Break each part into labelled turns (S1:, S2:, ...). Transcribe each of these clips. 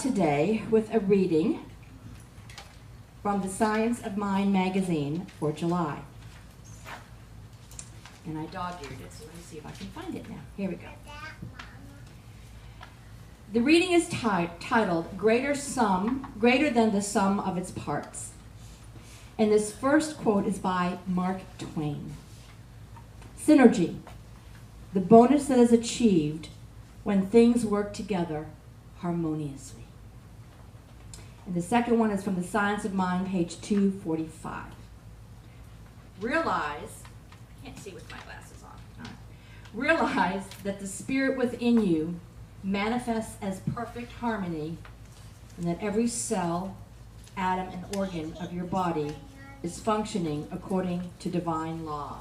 S1: today with a reading from the Science of Mind magazine for July. And I dog-eared it, so let me see if I can find it now. Here we go. The reading is titled Greater Than the Sum of Its Parts. And this first quote is by Mark Twain. Synergy, the bonus that is achieved when things work together harmoniously. And the second one is from the Science of Mind, page 245. Realize, I can't see with my glasses on. Realize that the spirit within you manifests as perfect harmony, and that every cell, atom, and organ of your body is functioning according to divine law.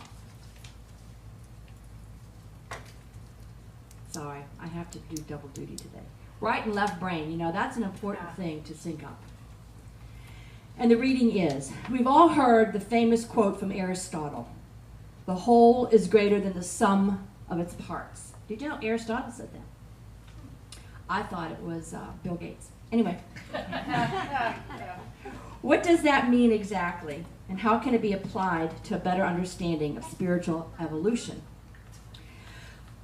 S1: Sorry, I have to do double duty today. Right and left brain, you know, that's an important thing to sync up. And the reading is, we've all heard the famous quote from Aristotle, the whole is greater than the sum of its parts. Did you know Aristotle said that? I thought it was Bill Gates. Anyway, what does that mean exactly? And how can it be applied to a better understanding of spiritual evolution?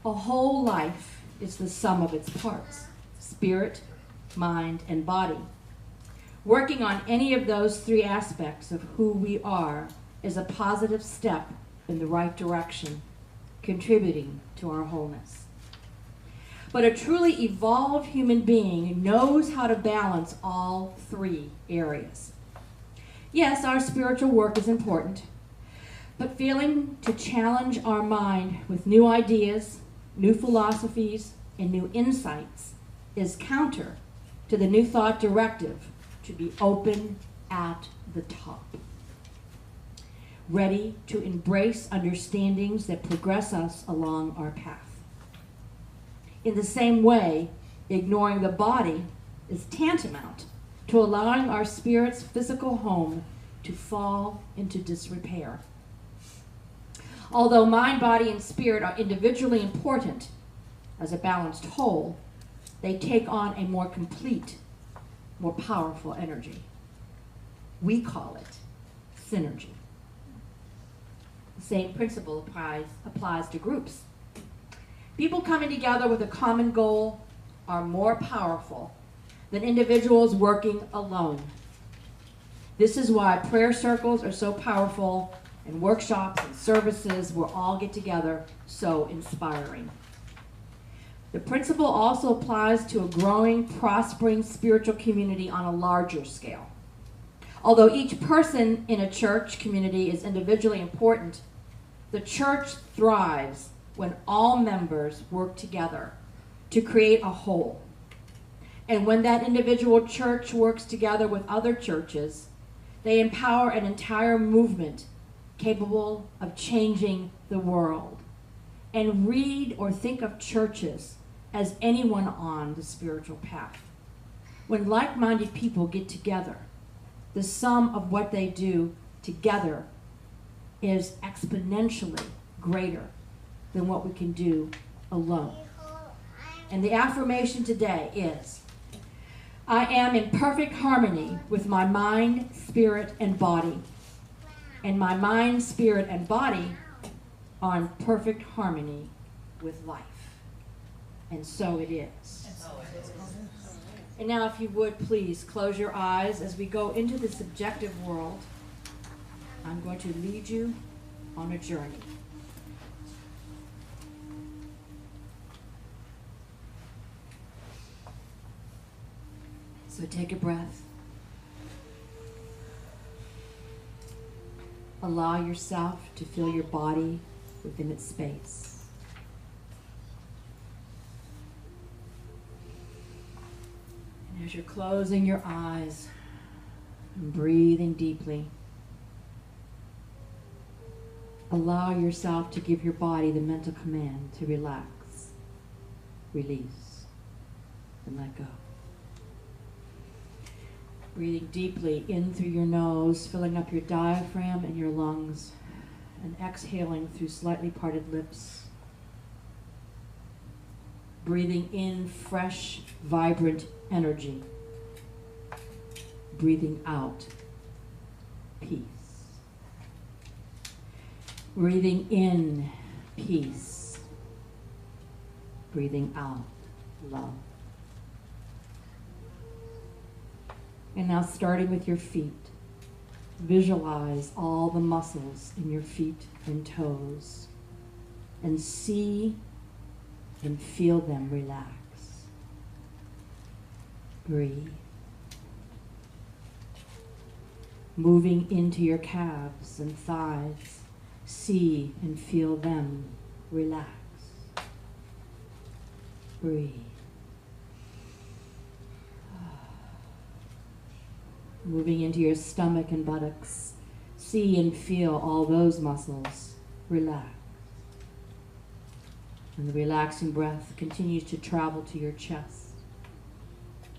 S1: A whole life is the sum of its parts, spirit, mind, and body. Working on any of those three aspects of who we are is a positive step in the right direction, contributing to our wholeness. But a truly evolved human being knows how to balance all three areas. Yes, our spiritual work is important, but failing to challenge our mind with new ideas, new philosophies, and new insights is counter to the New Thought directive to be open at the top, ready to embrace understandings that progress us along our path. In the same way, ignoring the body is tantamount to allowing our spirit's physical home to fall into disrepair. Although mind, body, and spirit are individually important as a balanced whole, they take on a more complete, more powerful energy. We call it synergy. The same principle applies to groups. People coming together with a common goal are more powerful than individuals working alone. This is why prayer circles are so powerful, and workshops and services where all get together so inspiring. The principle also applies to a growing, prospering spiritual community on a larger scale. Although each person in a church community is individually important, the church thrives when all members work together to create a whole. And when that individual church works together with other churches, they empower an entire movement capable of changing the world. And read or think of churches as anyone on the spiritual path. When like-minded people get together, the sum of what they do together is exponentially greater than what we can do alone. And the affirmation today is, I am in perfect harmony with my mind, spirit, and body. And my mind, spirit, and body are in perfect harmony with life. And so it is. And now, if you would, please close your eyes as we go into the subjective world. I'm going to lead you on a journey. So take a breath. Allow yourself to feel your body within its space. And as you're closing your eyes and breathing deeply, allow yourself to give your body the mental command to relax, release, and let go. Breathing deeply in through your nose, filling up your diaphragm and your lungs, and exhaling through slightly parted lips. Breathing in fresh, vibrant energy breathing out peace. Breathing in peace. Breathing out love. And now starting with your feet, visualize all the muscles in your feet and toes and see and feel them relax. Breathe. Moving into your calves and thighs, see and feel them relax. Breathe. Moving into your stomach and buttocks, see and feel all those muscles relax. And the relaxing breath continues to travel to your chest.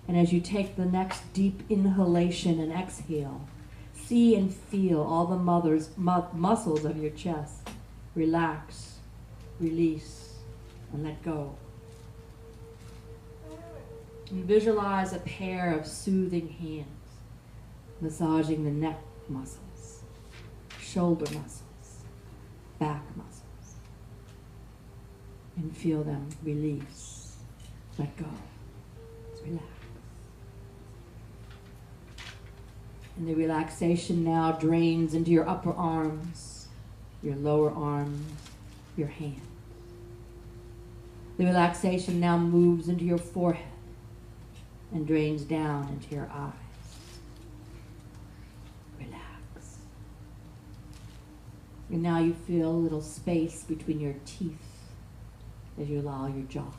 S1: And as you take the next deep inhalation and exhale, see and feel all the muscles of your chest relax, release, and let go. And visualize a pair of soothing hands massaging the neck muscles, shoulder muscles, back muscles, and feel them release, let go, relax. And the relaxation now drains into your upper arms, your lower arms, your hands. The relaxation now moves into your forehead and drains down into your eyes. Relax. And now you feel a little space between your teeth as you allow your jaw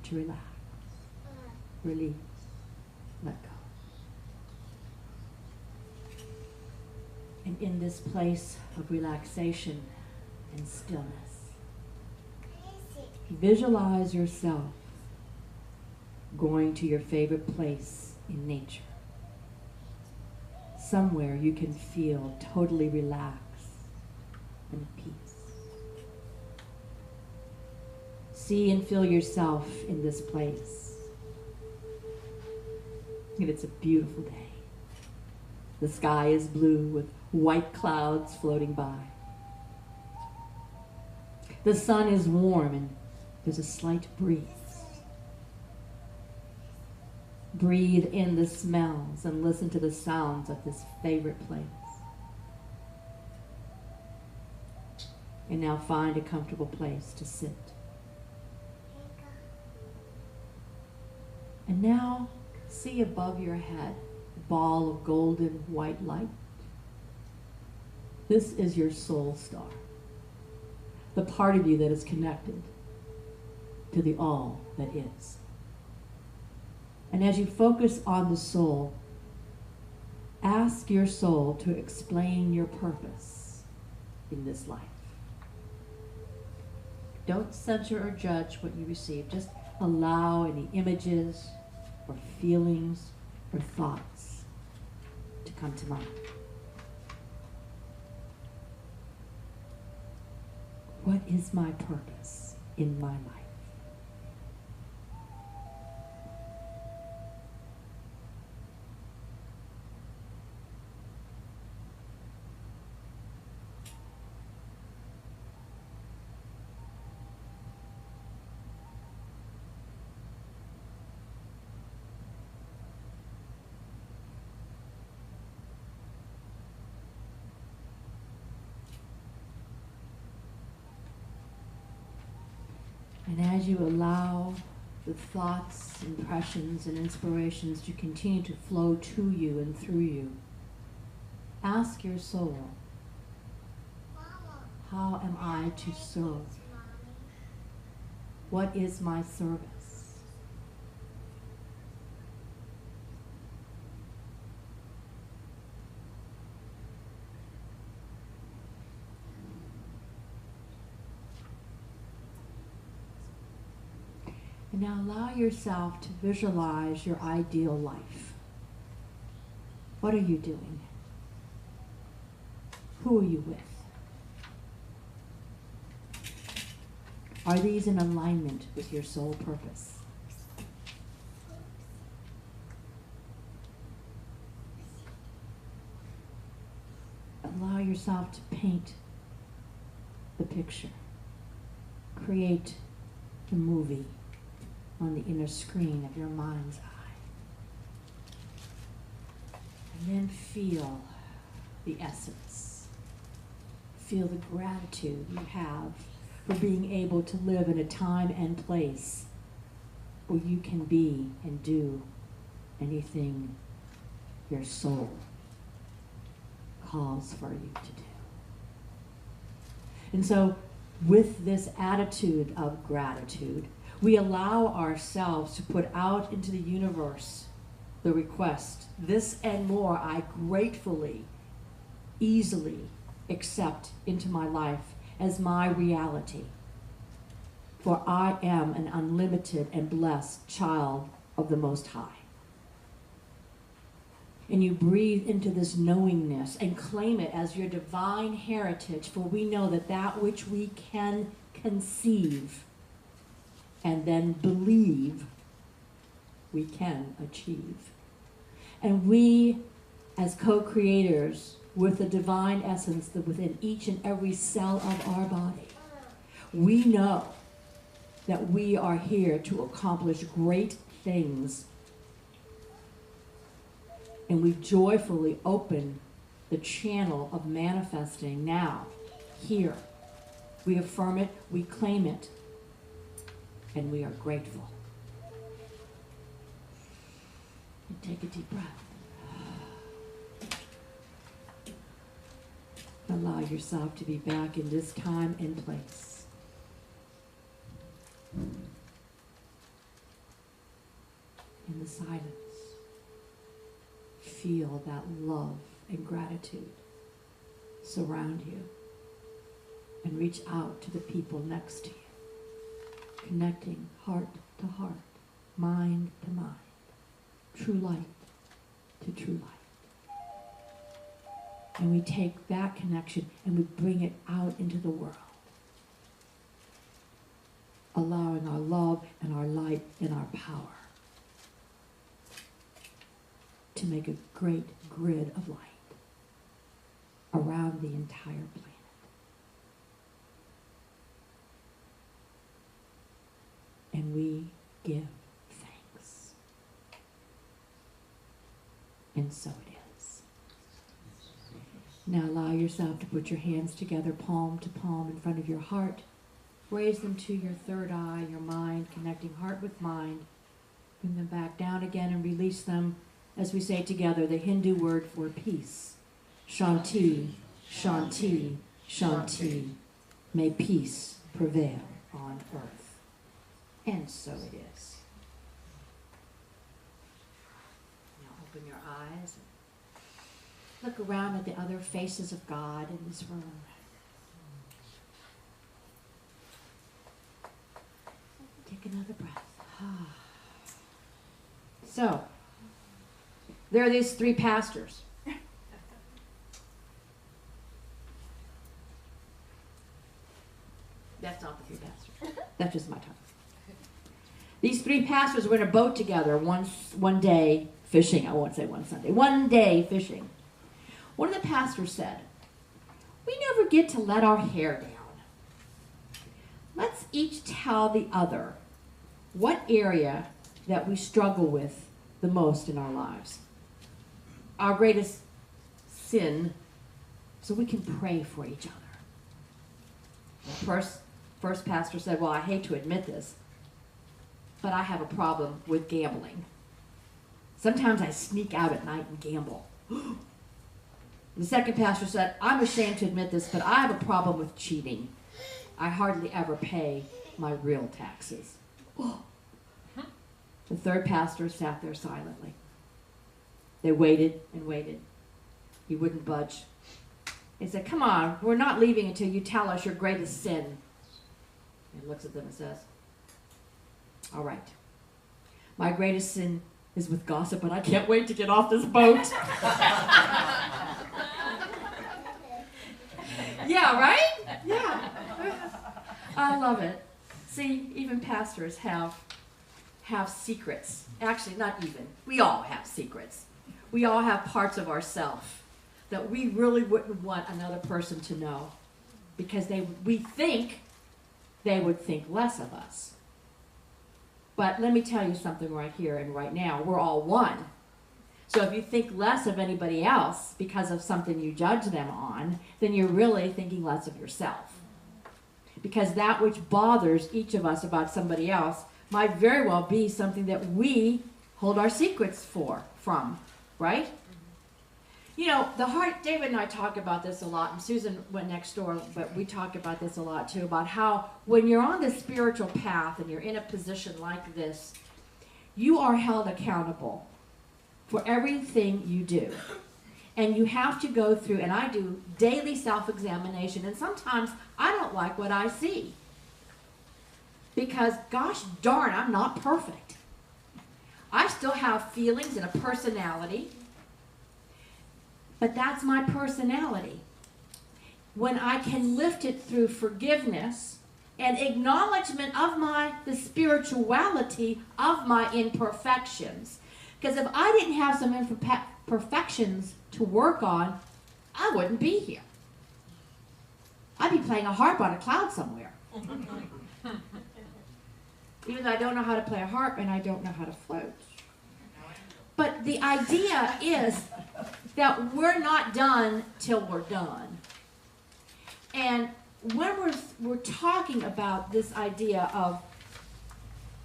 S1: to relax, release, let go. And in this place of relaxation and stillness, visualize yourself going to your favorite place in nature. Somewhere you can feel totally relaxed and at peace. See and feel yourself in this place. And it's a beautiful day. The sky is blue with white clouds floating by. The sun is warm and there's a slight breeze. Breathe in the smells and listen to the sounds of this favorite place. And now find a comfortable place to sit. And now see above your head a ball of golden white light. This is your soul star, the part of you that is connected to the all that is. And as you focus on the soul, ask your soul to explain your purpose in this life. Don't censor or judge what you receive. Just allow any images or feelings or thoughts to come to mind. What is my purpose in my life? And as you allow the thoughts, impressions, and inspirations to continue to flow to you and through you, ask your soul, how am I to serve? What is my service? And now allow yourself to visualize your ideal life. What are you doing? Who are you with? Are these in alignment with your soul purpose? allow yourself to paint the picture. Create the movie on the inner screen of your mind's eye. And then feel the essence. Feel the gratitude you have for being able to live in a time and place where you can be and do anything your soul calls for you to do. And so, with this attitude of gratitude, we allow ourselves to put out into the universe the request, this and more I gratefully, easily accept into my life as my reality. For I am an unlimited and blessed child of the Most High. And you breathe into this knowingness and claim it as your divine heritage, for we know that that which we can conceive and then believe, we can achieve. And we, as co-creators with the divine essence that within each and every cell of our body, we know that we are here to accomplish great things. And we joyfully open the channel of manifesting now, here. We affirm it, we claim it, and we are grateful. And take a deep breath. Allow yourself to be back in this time and place. In the silence, feel that love and gratitude surround you, and reach out to the people next to you, connecting heart to heart, mind to mind, true light to true light. And we take that connection and we bring it out into the world, allowing our love and our light and our power to make a great grid of light around the entire planet. And we give thanks. And so it is. Now allow yourself to put your hands together, palm to palm in front of your heart. Raise them to your third eye, your mind, connecting heart with mind. Bring them back down again and release them as we say together the Hindu word for peace. Shanti, Shanti, Shanti. May peace prevail on earth. And so it is. Now open your eyes and look around at the other faces of God in this room. Take another breath. So, there are these three pastors. That's not the three pastors. That's just my tongue. These three pastors were in a boat together one day fishing. I won't say one Sunday. One day fishing. One of the pastors said, "We never get to let our hair down. Let's each tell the other what area that we struggle with the most in our lives. Our greatest sin, so we can pray for each other." The first pastor said, "Well, I hate to admit this, but I have a problem with gambling. Sometimes I sneak out at night and gamble." The second pastor said, "I'm ashamed to admit this, but I have a problem with cheating. I hardly ever pay my real taxes." The third pastor sat there silently. They waited and waited. He wouldn't budge. He said, "Come on, we're not leaving until you tell us your greatest sin." He looks at them and says, "All right. My greatest sin is with gossip, and I can't wait to get off this boat." Yeah, right? Yeah. I love it. See, even pastors have secrets. Actually, not even. We all have secrets. We all have parts of ourselves that we really wouldn't want another person to know, because we think they would think less of us. But let me tell you something right here and right now. We're all one. So if you think less of anybody else because of something you judge them on, then you're really thinking less of yourself. Because that which bothers each of us about somebody else might very well be something that we hold our secrets from, right? You know, the heart, David and I talk about this a lot, and Susan went next door, but we talk about this a lot too, about how when you're on the spiritual path and you're in a position like this, you are held accountable for everything you do. And you have to go through, and I do, daily self-examination, and sometimes I don't like what I see. Because, gosh darn, I'm not perfect. I still have feelings and a personality. But that's my personality. When I can lift it through forgiveness and acknowledgement of the spirituality of my imperfections. Because if I didn't have some imperfections to work on, I wouldn't be here. I'd be playing a harp on a cloud somewhere. Even though I don't know how to play a harp and I don't know how to float. But the idea is that we're not done till we're done. And when we're talking about this idea of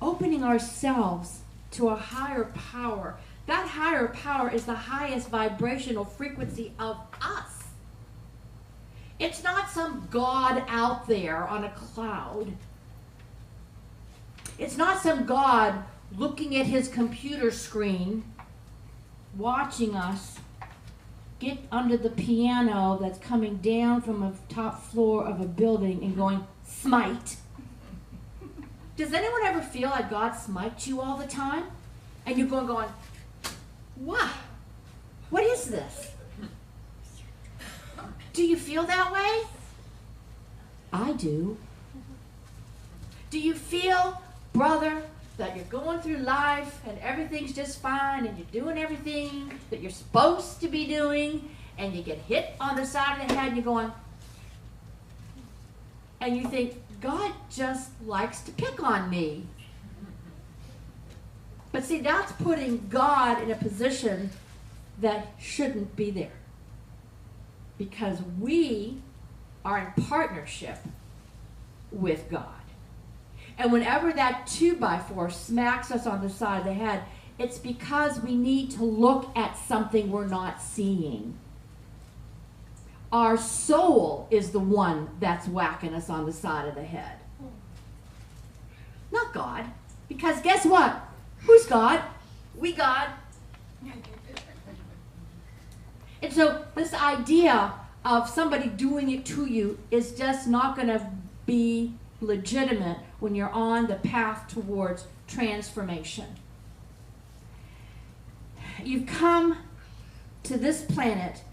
S1: opening ourselves to a higher power, that higher power is the highest vibrational frequency of us. It's not some God out there on a cloud. It's not some God looking at his computer screen, watching us get under the piano that's coming down from a top floor of a building and going, smite. Does anyone ever feel like God smites you all the time? And you're going, what? What is this? Do you feel that way? I do. Do you feel, brother, that you're going through life and everything's just fine and you're doing everything that you're supposed to be doing, and you get hit on the side of the head and you're going, and you think, God just likes to pick on me. But see, that's putting God in a position that shouldn't be there. Because we are in partnership with God. And whenever that 2x4 smacks us on the side of the head, it's because we need to look at something we're not seeing. Our soul is the one that's whacking us on the side of the head. Not God. Because guess what? Who's God? We God. And so this idea of somebody doing it to you is just not going to be legitimate when you're on the path towards transformation. You've come to this planet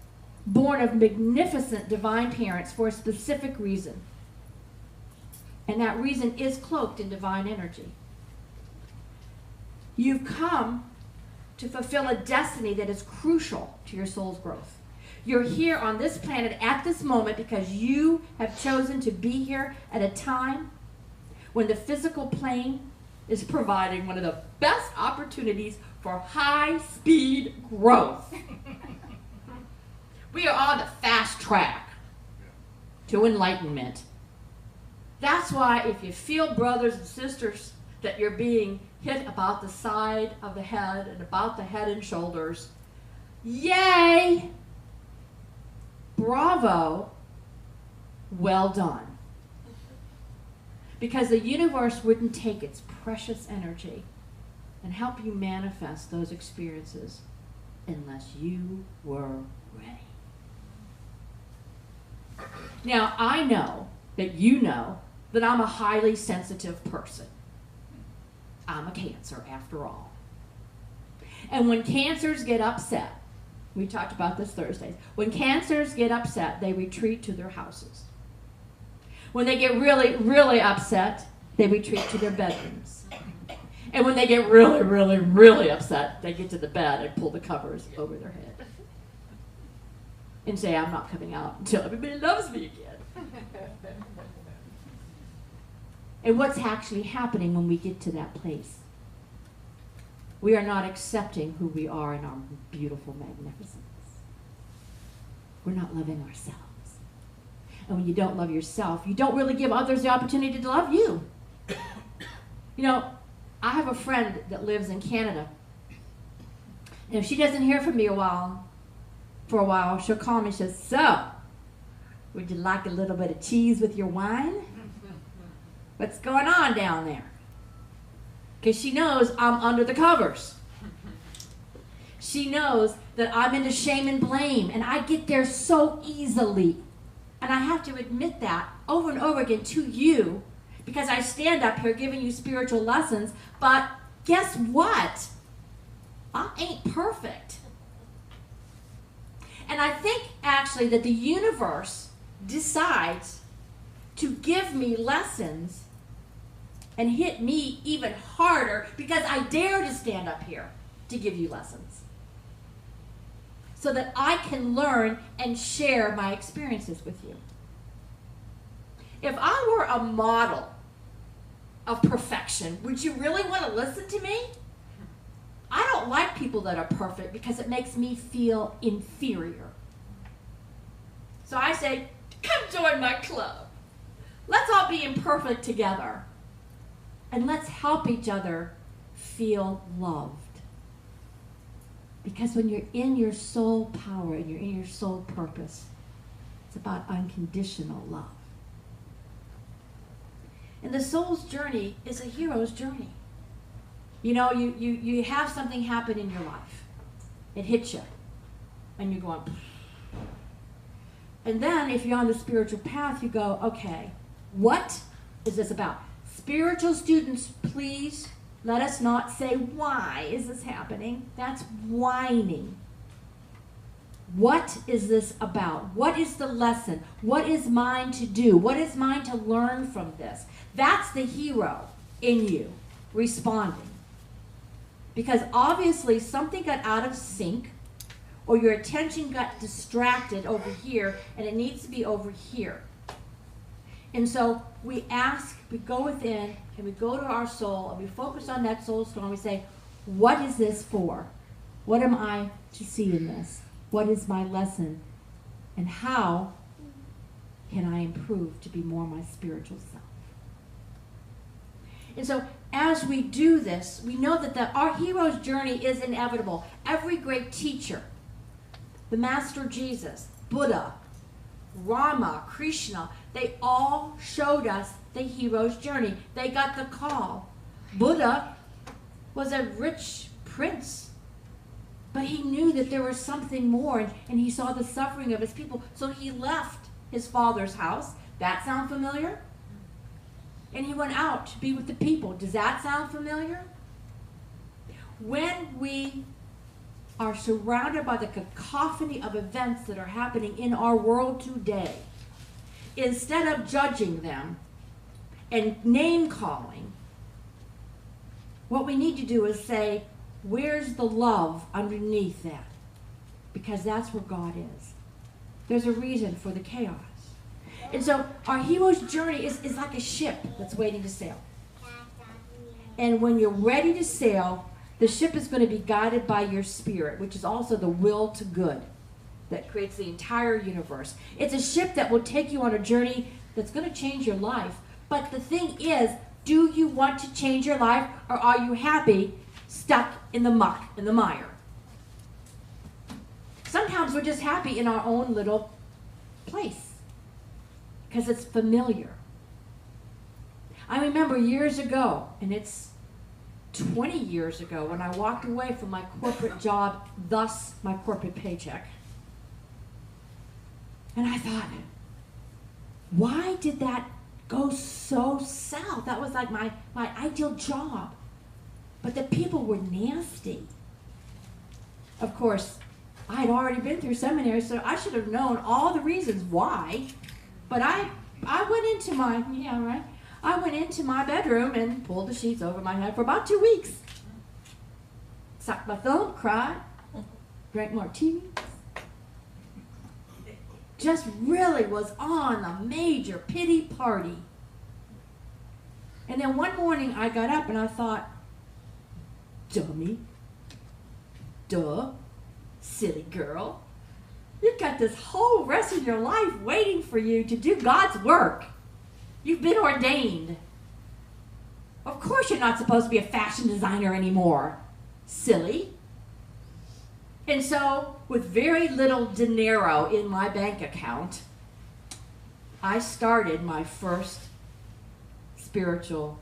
S1: born of magnificent divine parents for a specific reason. And that reason is cloaked in divine energy. You've come to fulfill a destiny that is crucial to your soul's growth. You're here on this planet at this moment because you have chosen to be here at a time when the physical plane is providing one of the best opportunities for high-speed growth. We are on the fast track to enlightenment. That's why if you feel, brothers and sisters, that you're being hit about the side of the head and about the head and shoulders, yay! Bravo! Well done. Because the universe wouldn't take its precious energy and help you manifest those experiences unless you were ready. Now, I know that you know that I'm a highly sensitive person. I'm a Cancer, after all. And when Cancers get upset, we talked about this Thursday, when Cancers get upset, they retreat to their houses. When they get really, really upset, they retreat to their bedrooms. And when they get really, really, really upset, they get to the bed and pull the covers over their head. and say, I'm not coming out until everybody loves me again. And what's actually happening when we get to that place? We are not accepting who we are in our beautiful magnificence. We're not loving ourselves. And when you don't love yourself, you don't really give others the opportunity to love you. You know, I have a friend that lives in Canada. And if she doesn't hear from me for a while, she'll call me and says, so, would you like a little bit of cheese with your wine? What's going on down there? Because she knows I'm under the covers. She knows that I'm into shame and blame, and I get there so easily. And I have to admit that over and over again to you, because I stand up here giving you spiritual lessons, but guess what? I ain't perfect. And I think actually that the universe decides to give me lessons and hit me even harder because I dare to stand up here to give you lessons, so that I can learn and share my experiences with you. If I were a model of perfection, would you really want to listen to me? I don't like people that are perfect because it makes me feel inferior. So I say, come join my club. Let's all be imperfect together. And let's help each other feel loved. Because when you're in your soul power and you're in your soul purpose, it's about unconditional love. And the soul's journey is a hero's journey. You know, you have something happen in your life. It hits you. And you're going, and then if you're on the spiritual path, you go, okay, what is this about? Spiritual students, please let us not say, why is this happening? That's whining. What is this about? What is the lesson? What is mine to do? What is mine to learn from this? That's the hero in you responding. Because obviously something got out of sync, or your attention got distracted over here, and it needs to be over here. And so we ask, we go within, and we go to our soul, and we focus on that soul storm. We say, what is this for? What am I to see in this? What is my lesson? And how can I improve to be more my spiritual self? And so as we do this, we know that our hero's journey is inevitable. Every great teacher, the Master Jesus, Buddha, Rama, Krishna, they all showed us the hero's journey. They got the call. Buddha was a rich prince, but he knew that there was something more, and he saw the suffering of his people, so he left his father's house. That sound familiar? And he went out to be with the people. Does that sound familiar? When we are surrounded by the cacophony of events that are happening in our world today, instead of judging them and name-calling, what we need to do is say, where's the love underneath that? Because that's where God is. There's a reason for the chaos. And so our hero's journey is like a ship that's waiting to sail. And when you're ready to sail, the ship is going to be guided by your spirit, which is also the will to good that creates the entire universe. It's a ship that will take you on a journey that's going to change your life. But the thing is, do you want to change your life, or are you happy stuck in the muck, in the mire? Sometimes we're just happy in our own little place because it's familiar. I remember years ago, and it's 20 years ago, when I walked away from my corporate job, thus my corporate paycheck. And I thought, why did that go so south? That was like my ideal job. But the people were nasty. Of course, I had already been through seminary, so I should have known all the reasons why. But I went into I went into my bedroom and pulled the sheets over my head for about 2 weeks. Sucked my thumb, cried, drank martinis. just really was on a major pity party. And then one morning I got up and I thought, dummy, duh, silly girl, you've got this whole rest of your life waiting for you to do God's work. You've been ordained. Of course you're not supposed to be a fashion designer anymore, silly. And so, with very little dinero in my bank account, I started my first spiritual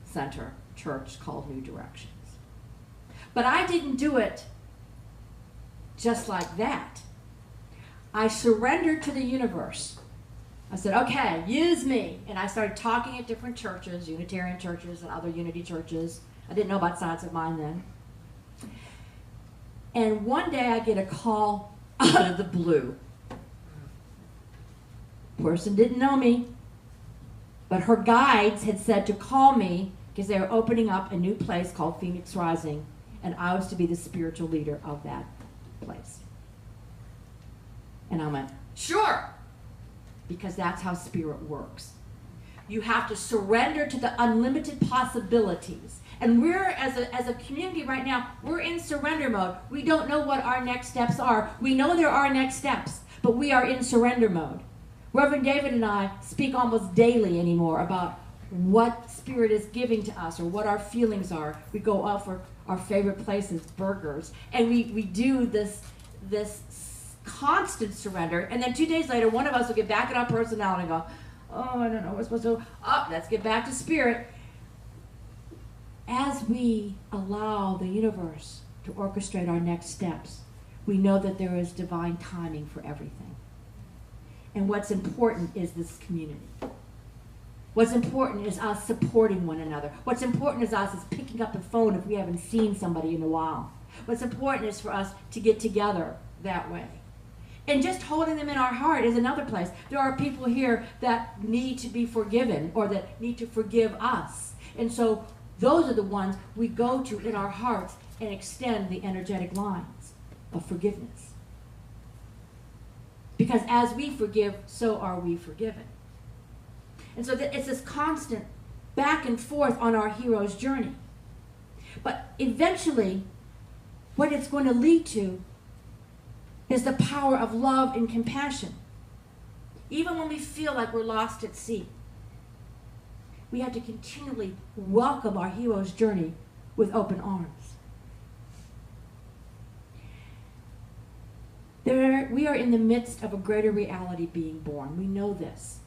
S1: center church called New Directions. But I didn't do it just like that. I surrendered to the universe. I said, okay, use me. And I started talking at different churches, Unitarian churches and other Unity churches. I didn't know about Science of Mind then. And one day I get a call out of the blue. Person didn't know me, but her guides had said to call me because they were opening up a new place called Phoenix Rising, and I was to be the spiritual leader of that place. And I went, sure, because that's how spirit works. You have to surrender to the unlimited possibilities. And we're, as a community right now, we're in surrender mode. We don't know what our next steps are. We know there are next steps, but we are in surrender mode. Reverend David and I speak almost daily anymore about what Spirit is giving to us or what our feelings are. We go out for our favorite places, burgers, and we do this constant surrender. And then 2 days later, one of us will get back in our personality and go, oh, I don't know, we're supposed to, let's get back to Spirit. As we allow the universe to orchestrate our next steps, we know that there is divine timing for everything. And what's important is this community. What's important is us supporting one another. What's important is us is picking up the phone if we haven't seen somebody in a while. What's important is for us to get together that way. And just holding them in our heart is another place. There are people here that need to be forgiven or that need to forgive us. And so those are the ones we go to in our hearts and extend the energetic lines of forgiveness. Because as we forgive, so are we forgiven. And so it's this constant back and forth on our hero's journey. But eventually, what it's going to lead to is the power of love and compassion. Even when we feel like we're lost at sea, we have to continually welcome our hero's journey with open arms. We are in the midst of a greater reality being born. We know this.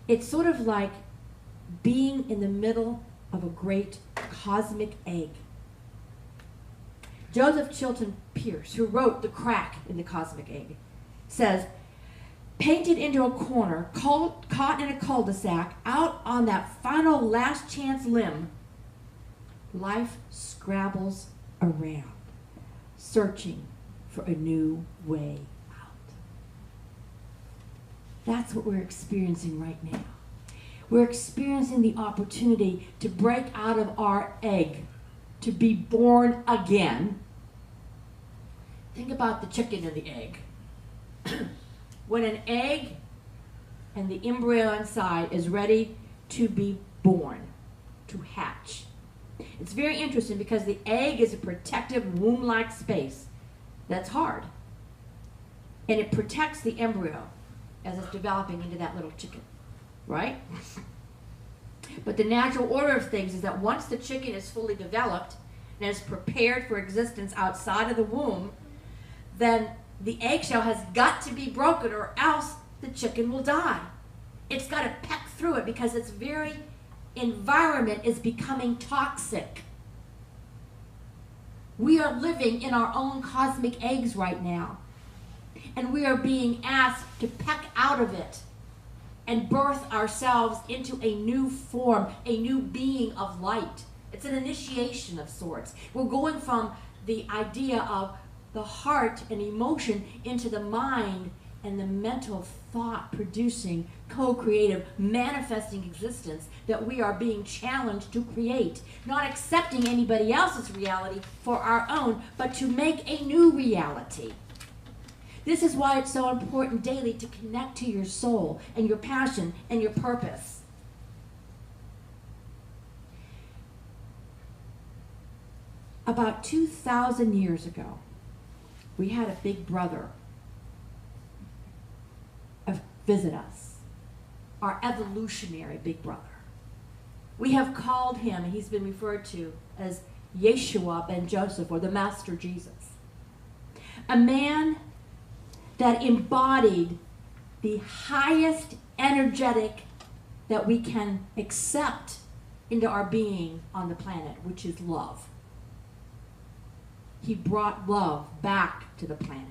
S1: It's sort of like being in the middle of a great cosmic egg. Joseph Chilton Pearce, who wrote The Crack in the Cosmic Egg, says, painted into a corner, caught in a cul-de-sac, out on that final last chance limb, life scrabbles around, searching for a new way out. That's what we're experiencing right now. We're experiencing the opportunity to break out of our egg, to be born again. Think about the chicken and the egg. When an egg and the embryo inside is ready to be born, to hatch. It's very interesting because the egg is a protective womb-like space that's hard. And it protects the embryo as it's developing into that little chicken, right? But the natural order of things is that once the chicken is fully developed and is prepared for existence outside of the womb, then the eggshell has got to be broken or else the chicken will die. It's got to peck through it because its very environment is becoming toxic. We are living in our own cosmic eggs right now. And we are being asked to peck out of it and birth ourselves into a new form, a new being of light. It's an initiation of sorts. We're going from the idea of the heart and emotion into the mind and the mental thought producing, co-creative, manifesting existence that we are being challenged to create. Not accepting anybody else's reality for our own, but to make a new reality. This is why it's so important daily to connect to your soul and your passion and your purpose. About 2,000 years ago, we had a big brother visit us, our evolutionary big brother. We have called him, and he's been referred to as Yeshua ben Joseph, or the Master Jesus. A man that embodied the highest energetic that we can accept into our being on the planet, which is love. He brought love back to the planet.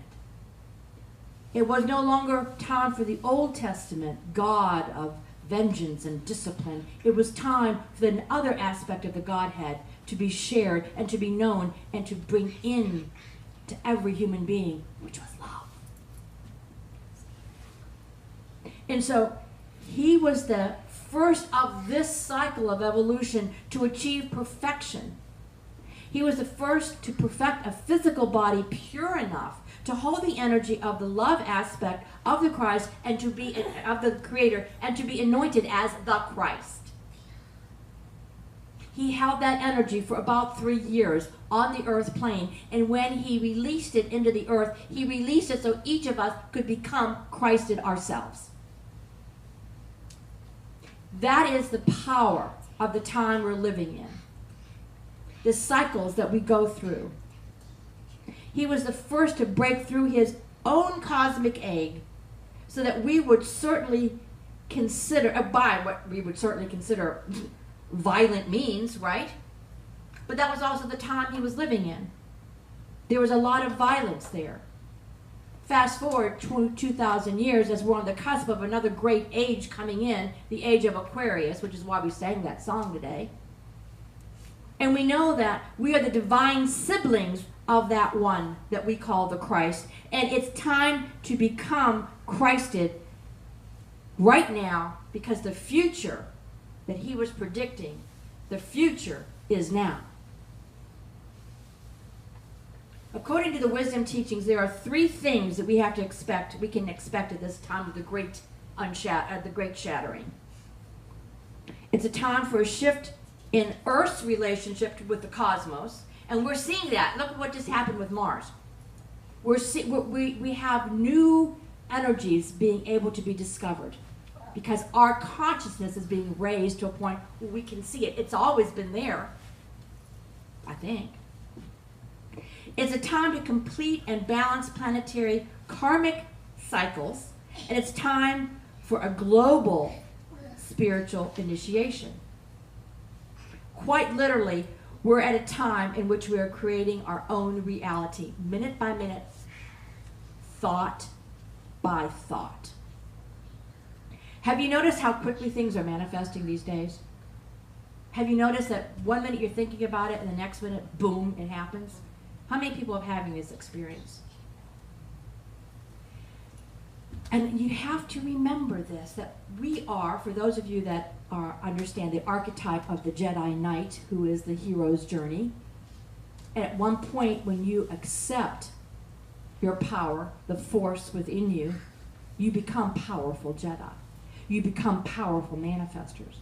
S1: It was no longer time for the Old Testament God of vengeance and discipline. It was time for the other aspect of the Godhead to be shared and to be known and to bring in to every human being, which was love. And so he was the first of this cycle of evolution to achieve perfection. He was the first to perfect a physical body pure enough to hold the energy of the love aspect of the Christ and to be of the Creator and to be anointed as the Christ. He held that energy for about 3 years on the earth plane, and when he released it into the earth, he released it so each of us could become Christed ourselves. That is the power of the time we're living in. The cycles that we go through. He was the first to break through his own cosmic egg so that we would certainly consider, by what we would certainly consider violent means, right? But that was also the time he was living in. There was a lot of violence there. Fast forward 2,000 years as we're on the cusp of another great age coming in, the age of Aquarius, which is why we sang that song today. And we know that we are the divine siblings of that one that we call the Christ. And it's time to become Christed right now, because the future that he was predicting, the future is now. According to the wisdom teachings, there are 3 things that we can expect at this time of the great shattering. It's a time for a shift in Earth's relationship with the cosmos, and we're seeing that. Look at what just happened with Mars. We have new energies being able to be discovered because our consciousness is being raised to a point where we can see it. It's always been there, I think. It's a time to complete and balance planetary karmic cycles, and it's time for a global spiritual initiation. Quite literally, we're at a time in which we are creating our own reality, minute by minute, thought by thought. Have you noticed how quickly things are manifesting these days? Have you noticed that one minute you're thinking about it and the next minute, boom, it happens? How many people are having this experience? And you have to remember this, that we are, for those of you that understand the archetype of the Jedi Knight, who is the hero's journey, and at one point when you accept your power, the force within you, you become powerful Jedi. You become powerful manifestors.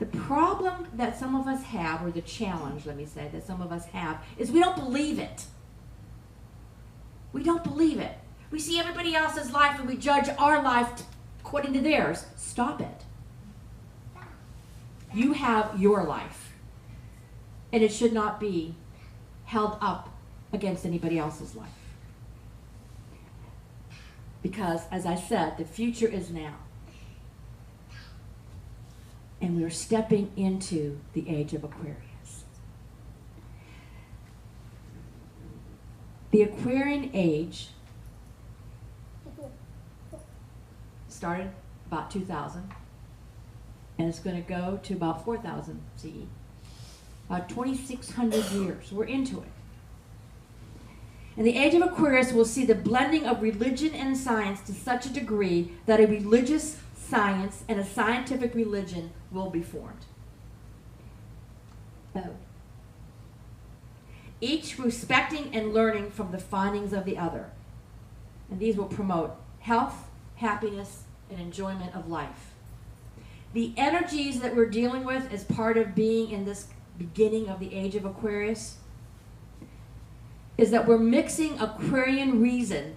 S1: The problem that some of us have, or the challenge, let me say, that some of us have, is we don't believe it. We don't believe it. We see everybody else's life and we judge our life according to theirs. Stop it. You have your life, and it should not be held up against anybody else's life. Because, as I said, the future is now. And we're stepping into the age of Aquarius. The Aquarian age started about 2000, and it's going to go to about 4000 CE. About 2,600 years. We're into it. And the age of Aquarius will see the blending of religion and science to such a degree that a religious science and a scientific religion will be formed. Each respecting and learning from the findings of the other. And these will promote health, happiness, and enjoyment of life. The energies that we're dealing with as part of being in this beginning of the age of Aquarius is that we're mixing Aquarian reason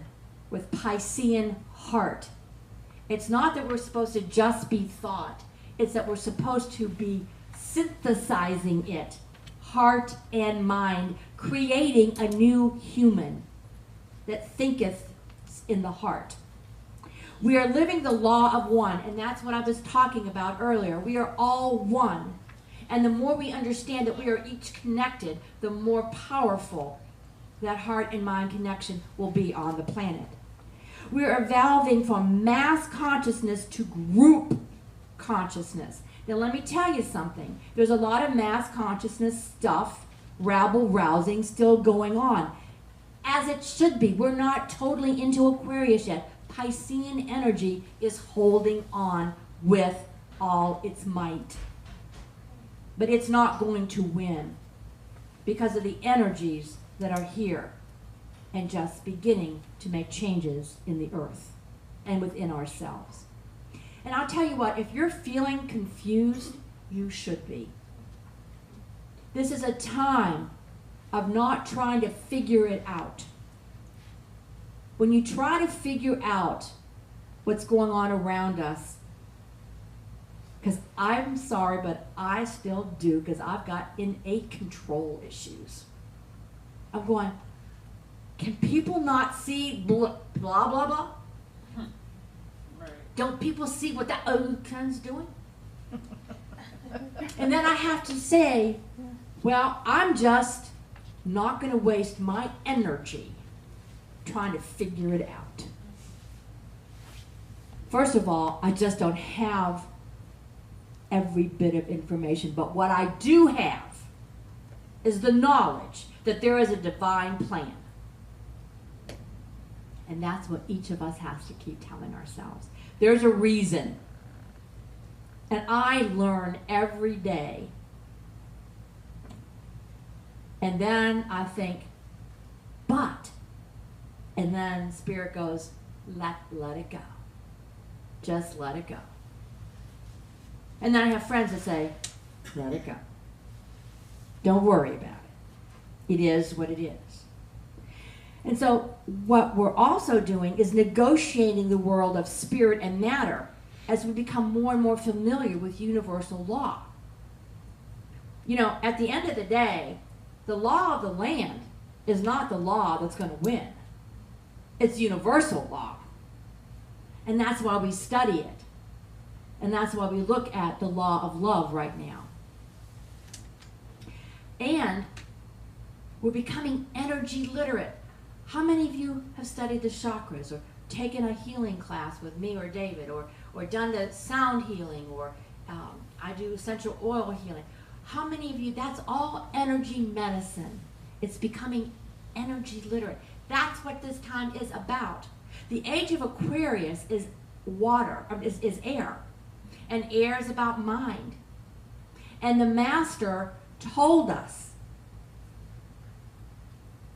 S1: with Piscean heart. It's not that we're supposed to just be thought. It's that we're supposed to be synthesizing it, heart and mind, creating a new human that thinketh in the heart. We are living the law of one, and that's what I was talking about earlier. We are all one. And the more we understand that we are each connected, the more powerful that heart and mind connection will be on the planet. We are evolving from mass consciousness to group consciousness. Now let me tell you something. There's a lot of mass consciousness stuff, rabble-rousing, still going on. As it should be. We're not totally into Aquarius yet. Piscean energy is holding on with all its might. But it's not going to win because of the energies that are here and just beginning to make changes in the earth and within ourselves. And I'll tell you what, if you're feeling confused, you should be. This is a time of not trying to figure it out. When you try to figure out what's going on around us, because I'm sorry, but I still do, because I've got innate control issues. I'm going, can people not see blah, blah, blah? Right. Don't people see what that Okan's doing? And then I have to say, well, I'm just not going to waste my energy trying to figure it out. First of all, I just don't have every bit of information, but what I do have is the knowledge that there is a divine plan. And that's what each of us has to keep telling ourselves. There's a reason. And I learn every day. And then I think, but, and then Spirit goes, let it go. Just let it go. And then I have friends that say, let it go. Don't worry about it. It is what it is. And so what we're also doing is negotiating the world of spirit and matter as we become more and more familiar with universal law. You know, at the end of the day, the law of the land is not the law that's going to win. It's universal law. And that's why we study it. And that's why we look at the law of love right now. And we're becoming energy literate. How many of you have studied the chakras or taken a healing class with me or David or done the sound healing or I do essential oil healing? How many of you, that's all energy medicine. It's becoming energy literate. That's what this time is about. The age of Aquarius is water, is air. And air is about mind. And the master told us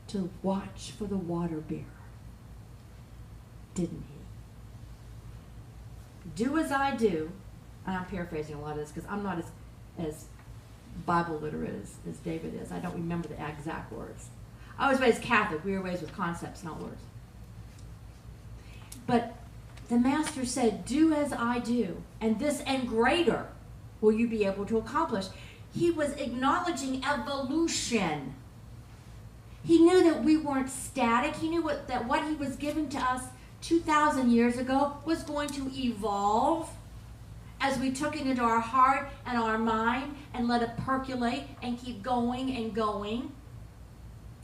S1: to watch for the water bearer. Didn't he? Do as I do. And I'm paraphrasing a lot of this because I'm not as Bible literate as David is. I don't remember the exact words. I was raised Catholic. We were raised with concepts, not words. But the master said, do as I do, and this and greater will you be able to accomplish. He was acknowledging evolution. He knew that we weren't static. He knew that what he was giving to us 2,000 years ago was going to evolve as we took it into our heart and our mind and let it percolate and keep going and going.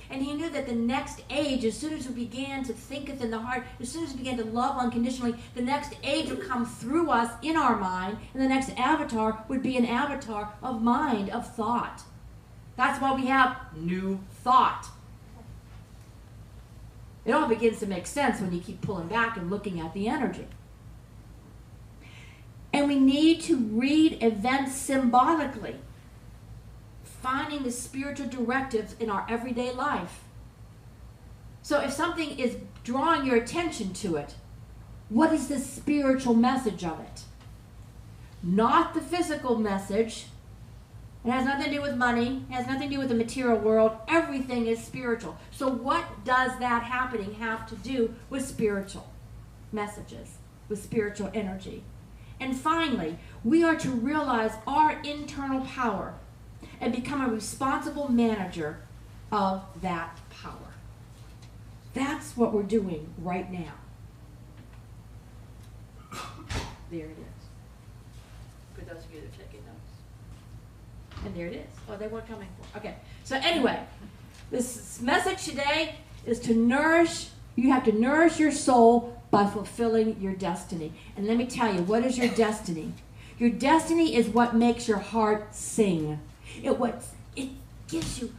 S1: And he knew that the next age, as soon as we began to thinketh in the heart, as soon as we began to love unconditionally, the next age would come through us in our mind, and the next avatar would be an avatar of mind, of thought. That's why we have new thought. It all begins to make sense when you keep pulling back and looking at the energy. And we need to read events symbolically, finding the spiritual directives in our everyday life. So if something is drawing your attention to it, what is the spiritual message of it? Not the physical message. It has nothing to do with money. It has nothing to do with the material world. Everything is spiritual. So what does that happening have to do with spiritual messages, with spiritual energy? And finally, we are to realize our internal power and become a responsible manager of that power. That's what we're doing right now. There it is. For those of you that are taking notes. And there it is. Oh, they weren't coming for. Okay. So anyway, this message today is to nourish. You have to nourish your soul by fulfilling your destiny. And let me tell you, what is your destiny? Your destiny is what makes your heart sing. It gives you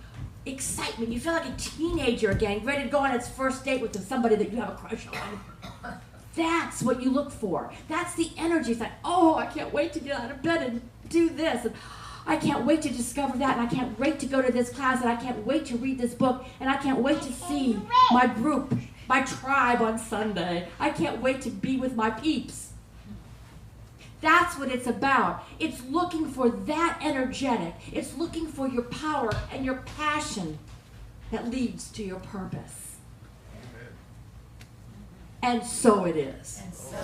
S1: excitement. You feel like a teenager again, ready to go on its first date with somebody that you have a crush on. That's what you look for. That's the energy. It's like, oh, I can't wait to get out of bed and do this. And I can't wait to discover that. And I can't wait to go to this class. And I can't wait to read this book. And I can't wait to see my group, my tribe on Sunday. I can't wait to be with my peeps. That's what it's about. It's looking for that energetic. It's looking for your power and your passion that leads to your purpose. And so it is.
S2: And so